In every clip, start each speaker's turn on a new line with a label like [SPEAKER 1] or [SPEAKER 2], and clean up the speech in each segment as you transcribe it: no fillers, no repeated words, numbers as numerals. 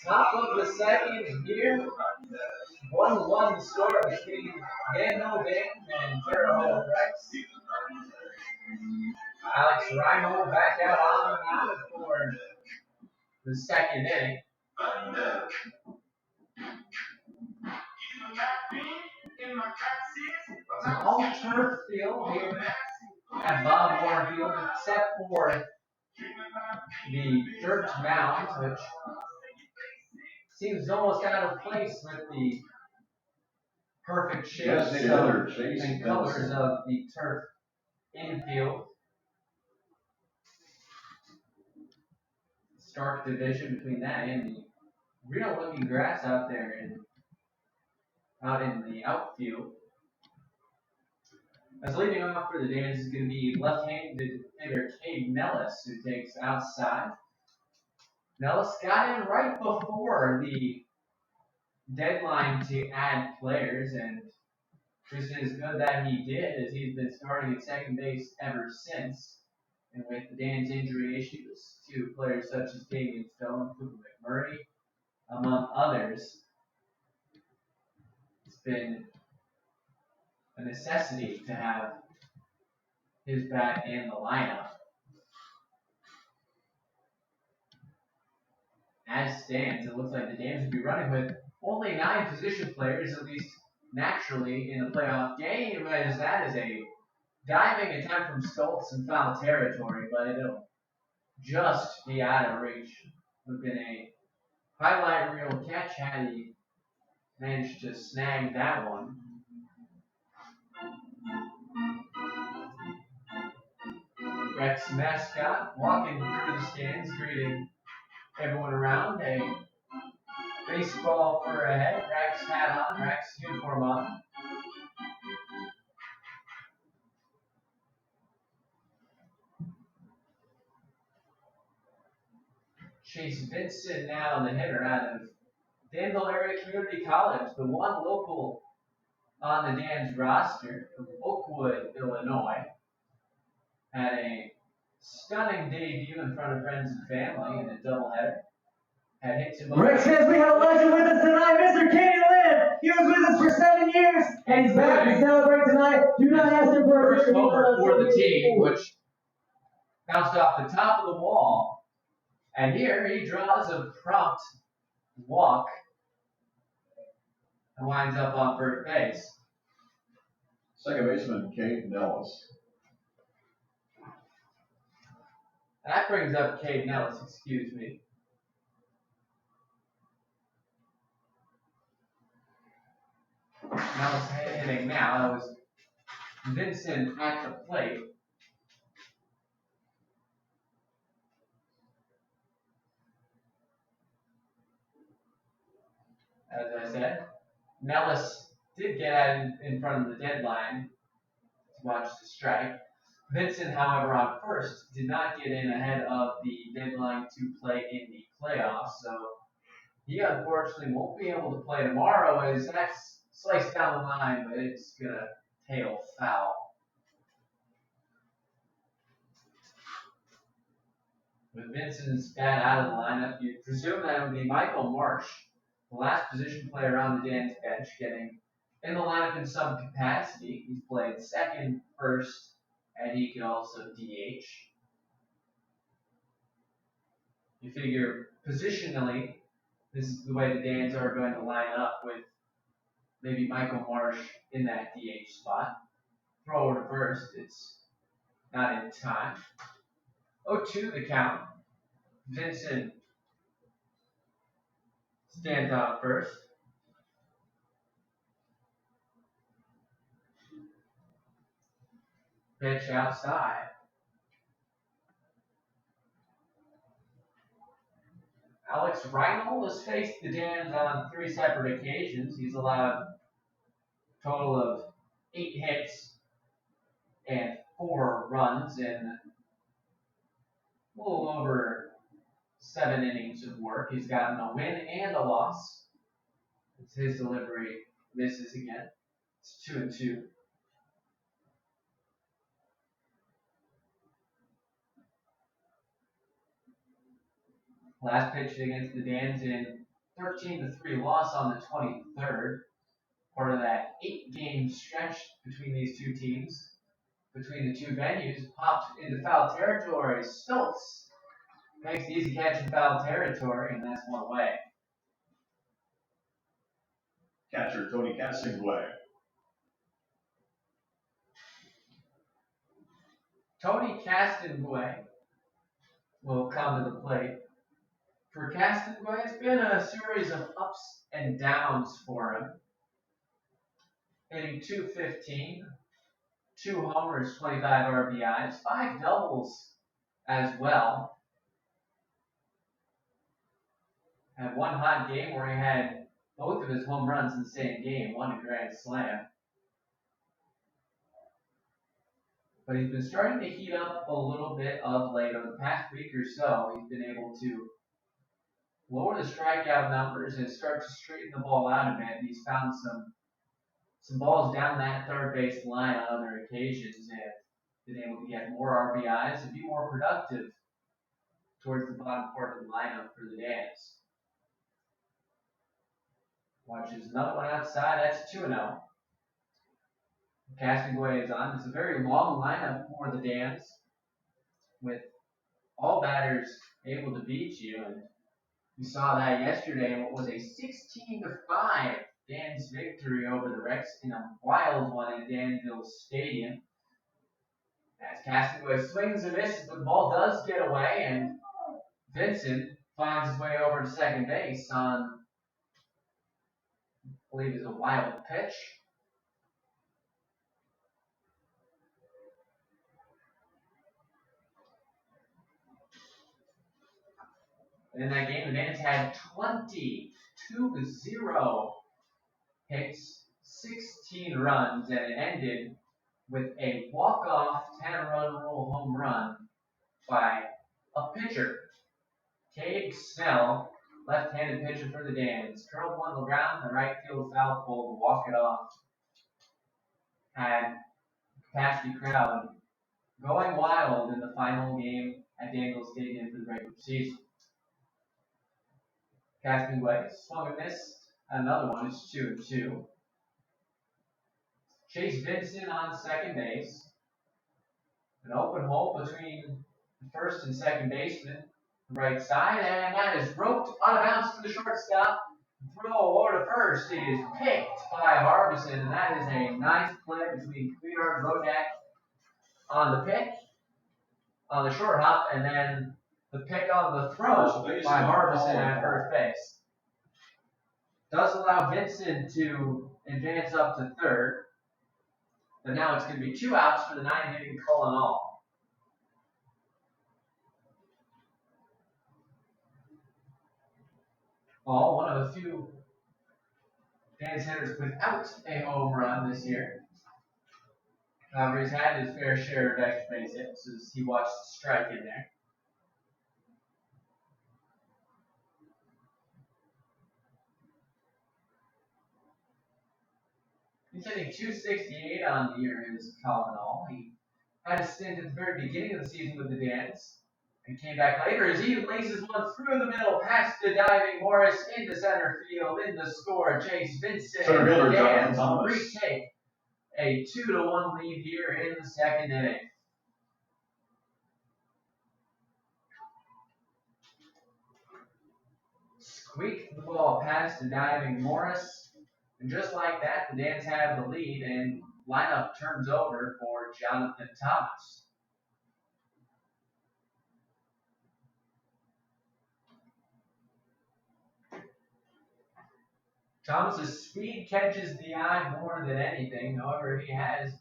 [SPEAKER 1] Top of the second here. 1-1 score between Daniel Dan and Terre Rex. Alex Reinhold back out on the mound for the second inning. It's an all-turf field here at Bob Moore Field, except for the dirt mound, which seems almost out of place with the perfect shapes and colors of the turf infield. Stark division between that and the real looking grass out there out in the outfield. As leading off for the Danes is going to be left-handed hitter Cade Nellis, who takes outside. Nellis got in right before the deadline to add players, and just as good that he did, as he's been starting at second base ever since. And with the Danes injury issues to players such as Damian Stone, Cooper McMurray, among others, it's been a necessity to have his bat in the lineup. As stands, it looks like the Danes will be running with only 9 position players, at least naturally, in a playoff game, as that is a diving attempt from Stoltz in foul territory, but it'll just be out of reach. Would have been a highlight reel catch had he managed to snag that one. Rex mascot walking through the stands, greeting everyone around. A baseball for a head, Rex hat on, Rex uniform on. Chase Vincent now the hitter out of Danville Area Community College, the one local on the Dan's roster from Oakwood, Illinois. Had a stunning debut in front of friends and family in a doubleheader. Had hit some.
[SPEAKER 2] Rex says we have a legend with us tonight, Mr. Kenny Lynn. He was with us for 7 years, and he's back to celebrate tonight. Do not ask him for a
[SPEAKER 1] first homer for the team, which bounced off the top of the wall. And here he draws a prompt walk and winds up on first base.
[SPEAKER 3] Second baseman, Cade Nellis.
[SPEAKER 1] That brings up Cade Nellis, excuse me. Nellis hitting now. That was Vincent at the plate. As I said, Nellis did get out in front of the deadline to watch the strike. Vincent, however, on first, did not get in ahead of the deadline to play in the playoffs, so he unfortunately won't be able to play tomorrow as that's sliced down the line, but it's going to tail foul. With Vincent's bat out of the lineup, you presume that it would be Michael Marsh, the last position player on the Dan's bench, getting in the lineup in some capacity. He's played second, first, and he can also DH. You figure positionally, this is the way the Dans are going to line up with maybe Michael Marsh in that DH spot. Throw over to first, it's not in time. 0-2 the count. Vincent stands on first. Pitch outside. Alex Reinhold has faced the Dans on 3 separate occasions. He's allowed a total of 8 hits and 4 runs in a little over 7 innings of work. He's gotten a win and a loss. His delivery misses again. It's 2-2. Last pitched against the Dans in 13-3 loss on the 23rd. Part of that 8-game stretch between these two teams, between the two venues, popped into foul territory. Stoltz makes the easy catch in foul territory, and that's one away.
[SPEAKER 3] Catcher, Tony Castonguay.
[SPEAKER 1] Tony Castonguay will come to the plate. For Castonguay, it's been a series of ups and downs for him. Hitting .215, 2 homers, 25 RBIs, 5 doubles as well. Had one hot game where he had both of his home runs in the same game, one a grand slam. But he's been starting to heat up a little bit of late. Over the past week or so, he's been able to lower the strikeout numbers and start to straighten the ball out a bit. He's found some balls down that third base line on other occasions and been able to get more RBIs and be more productive towards the bottom part of the lineup for the Dans. Watches another one outside. That's 2-0. Castonguay is on. It's a very long lineup for the Dans, with all batters able to beat you. And we saw that yesterday in what was a 16-5 Dans victory over the Rex in a wild one at Danville Stadium. As Castonguay swings and misses, but the ball does get away, and Vincent finds his way over to second base on, I believe, is a wild pitch. And in that game, the Dans had 22-0 hits, 16 runs, and it ended with a walk-off 10-run rule home run by a pitcher. Cade Snell, left-handed pitcher for the Dans, curled one to the ground, the right field foul pole to walk it off. Had capacity crowd going wild in the final game at Danville Stadium for the regular season. Castonguay swung and missed. Another one is 2-2. Chase Vincent on second base. An open hole between the first and second baseman, the right side, and that is roped out of bounds to the shortstop. Throw over to first. It is picked by Harbison, and that is a nice play between Clear and Rodak on the pick, on the short hop, and then the pick on the throw by Harbison at first base. Does allow Vincent to advance up to third, but now it's going to be 2 outs for the 9-inning Cullen All. All, one of the few Dans hitters without a home run this year. However, he's had his fair share of extra base hits as he watched the strike in there. He's hitting .268 on the year, is Cullen All. He had a stint at the very beginning of the season with the Dans and came back later as he laces one through the middle past the diving Morris into center field. In the score, Chase Vincent.
[SPEAKER 3] Center fielder,
[SPEAKER 1] Dans
[SPEAKER 3] Jonathan Thomas.
[SPEAKER 1] retake a 2-1 lead here in the second inning. Squeaked the ball past the diving Morris. And just like that, the Dans have the lead, and lineup turns over for Jonathan Thomas. Thomas's speed catches the eye more than anything. However, he has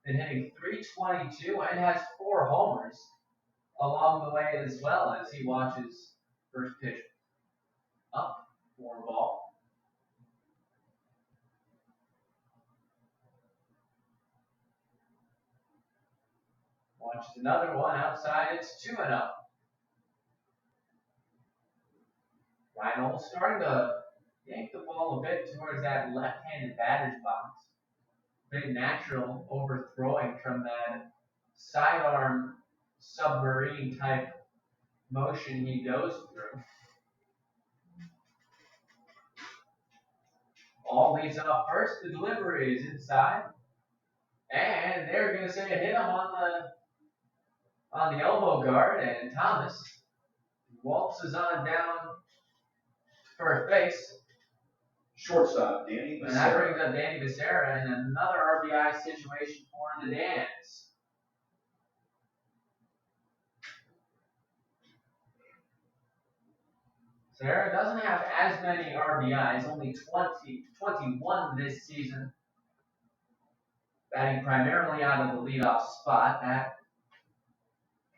[SPEAKER 1] been hitting .322 and has 4 homers along the way as well as he watches first pitch up for a ball. Watches another one outside. It's 2-0. Ryan starting to yank the ball a bit towards that left-handed batter's box. Big natural overthrowing from that sidearm submarine type motion he goes through. Ball leads off first. The delivery is inside. And they're going to say hit him on the elbow guard. And Thomas waltzes on down for a face.
[SPEAKER 3] Shortstop, Danny
[SPEAKER 1] And that
[SPEAKER 3] Becerra.
[SPEAKER 1] brings up Danny Becerra in another RBI situation for the Dans. Becerra doesn't have as many RBIs, only 21 this season. Batting primarily out of the leadoff spot. That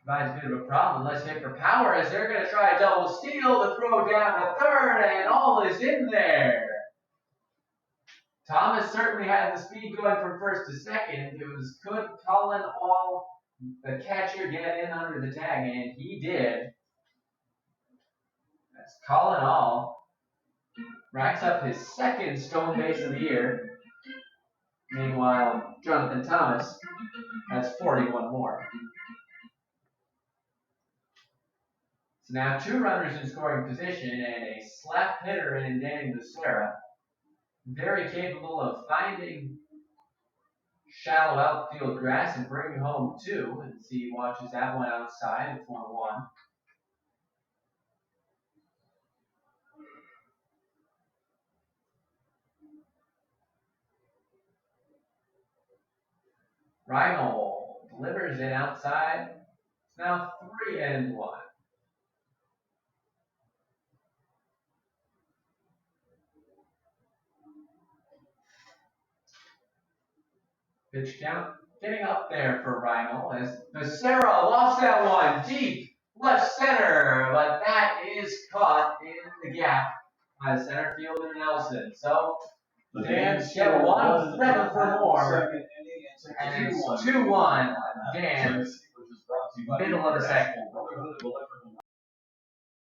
[SPEAKER 1] provides a bit of a problem. Let's hit for power as they're going to try a double steal to throw down to third, and all is in there. Thomas certainly had the speed going from first to second. It was, could Colin All, the catcher, get in under the tag? And he did. That's Colin All. Racks up his second stone base of the year. Meanwhile, Jonathan Thomas has 41 more. So now 2 runners in scoring position and a slap hitter in Danny Becerra. Very capable of finding shallow outfield grass and bringing home 2. And he watches that one outside at 4-1. Reinhold delivers it outside. It's now 3-1. Pitch count getting up there for Reinhold as Becerra lost that one deep left center, but that is caught in the gap by center fielder Nelson. So
[SPEAKER 3] The
[SPEAKER 1] Dan's get 1 second for more.
[SPEAKER 3] Second inning
[SPEAKER 1] And
[SPEAKER 3] and
[SPEAKER 1] it's 2-1. Dan's
[SPEAKER 3] which is brought to you by
[SPEAKER 1] middle of the second.
[SPEAKER 3] Brotherhood of Electric